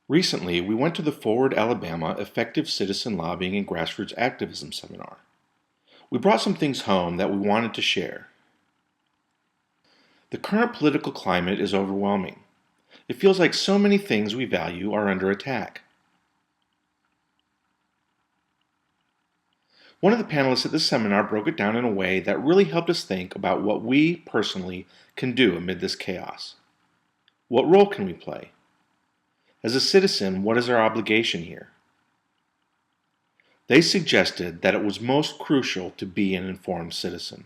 Recently, we went to the Forward Alabama Effective Citizen Lobbying and Grassroots Activism seminar. We brought some things home that we wanted to share. The current political climate is overwhelming. It feels like so many things we value are under attack. One of the panelists at this seminar broke it down in a way that really helped us think about what we, personally, can do amid this chaos. What role can we play? As a citizen, what is our obligation here? They suggested that it was most crucial to be an informed citizen.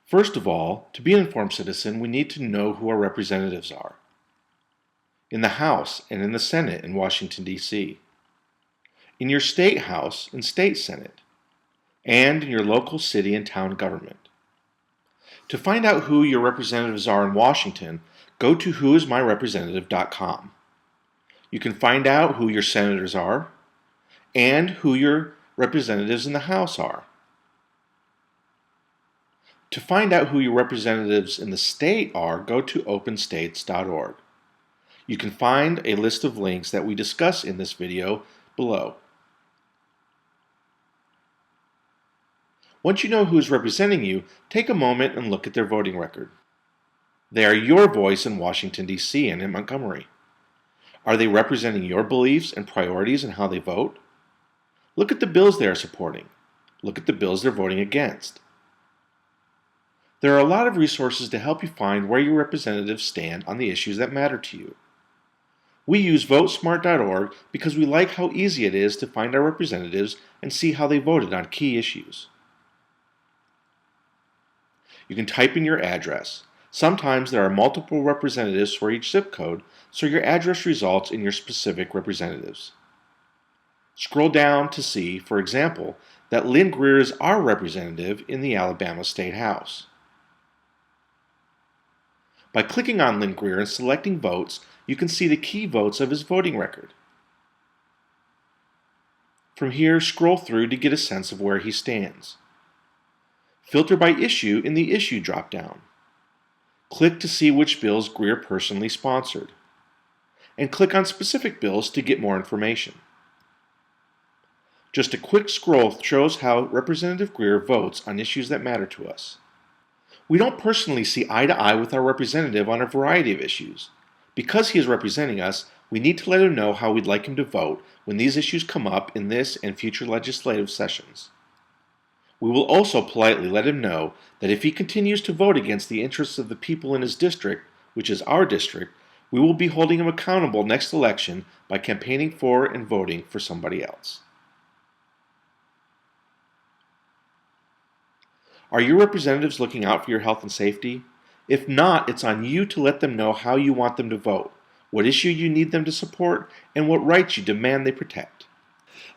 First of all, to be an informed citizen, we need to know who our representatives are. In the House and in the Senate in Washington, D.C., in your state House and state Senate, and in your local city and town government. To find out who your representatives are in Washington, go to whoismyrepresentative.com. You can find out who your senators are and who your representatives in the House are. To find out who your representatives in the state are, go to openstates.org. You can find a list of links that we discuss in this video below. Once you know who is representing you, take a moment and look at their voting record. They are your voice in Washington, D.C. and in Montgomery. Are they representing your beliefs and priorities in how they vote? Look at the bills they are supporting. Look at the bills they're voting against. There are a lot of resources to help you find where your representatives stand on the issues that matter to you. We use votesmart.org because we like how easy it is to find our representatives and see how they voted on key issues. You can type in your address. Sometimes there are multiple representatives for each zip code, so your address results in your specific representatives. Scroll down to see, for example, that Lynn Greer is our representative in the Alabama State House. By clicking on Lynn Greer and selecting votes, you can see the key votes of his voting record. From here, scroll through to get a sense of where he stands. Filter by issue in the Issue dropdown. Click to see which bills Greer personally sponsored. And click on specific bills to get more information. Just a quick scroll shows how Representative Greer votes on issues that matter to us. We don't personally see eye to eye with our representative on a variety of issues. Because he is representing us, we need to let him know how we'd like him to vote when these issues come up in this and future legislative sessions. We will also politely let him know that if he continues to vote against the interests of the people in his district, which is our district, we will be holding him accountable next election by campaigning for and voting for somebody else. Are your representatives looking out for your health and safety? If not, it's on you to let them know how you want them to vote, what issue you need them to support, and what rights you demand they protect.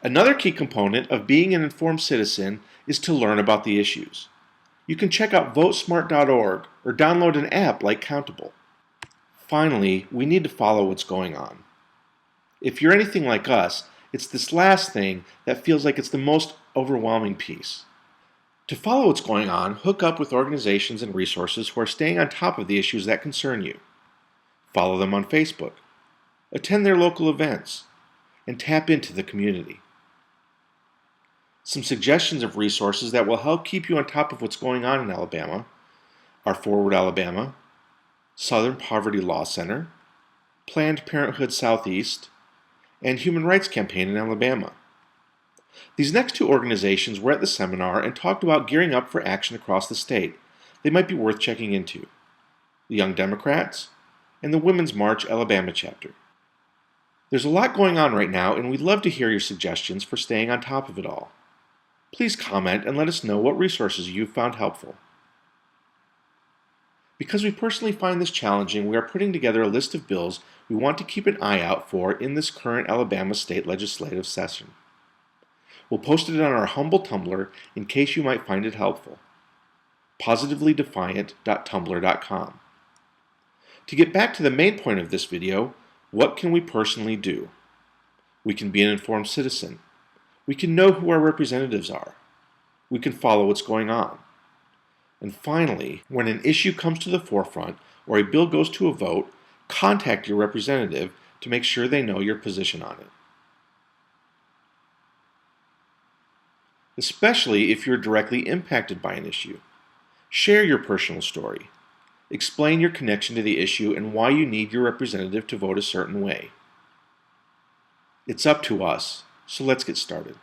Another key component of being an informed citizen is to learn about the issues. You can check out votesmart.org or download an app like Countable. Finally, we need to follow what's going on. If you're anything like us, it's this last thing that feels like it's the most overwhelming piece. To follow what's going on, hook up with organizations and resources who are staying on top of the issues that concern you. Follow them on Facebook. Attend their local events. And tap into the community. Some suggestions of resources that will help keep you on top of what's going on in Alabama are Forward Alabama, Southern Poverty Law Center, Planned Parenthood Southeast, and Human Rights Campaign in Alabama. These next two organizations were at the seminar and talked about gearing up for action across the state. They might be worth checking into. The Young Democrats and the Women's March Alabama chapter. There's a lot going on right now, and we'd love to hear your suggestions for staying on top of it all. Please comment and let us know what resources you've found helpful. Because we personally find this challenging, we are putting together a list of bills we want to keep an eye out for in this current Alabama state legislative session. We'll post it on our humble Tumblr in case you might find it helpful. positivelydefiant.tumblr.com. To get back to the main point of this video, what can we personally do? We can be an informed citizen. We can know who our representatives are. We can follow what's going on. And finally, when an issue comes to the forefront or a bill goes to a vote, contact your representative to make sure they know your position on it. Especially if you're directly impacted by an issue. Share your personal story. Explain your connection to the issue and why you need your representative to vote a certain way. It's up to us, so let's get started.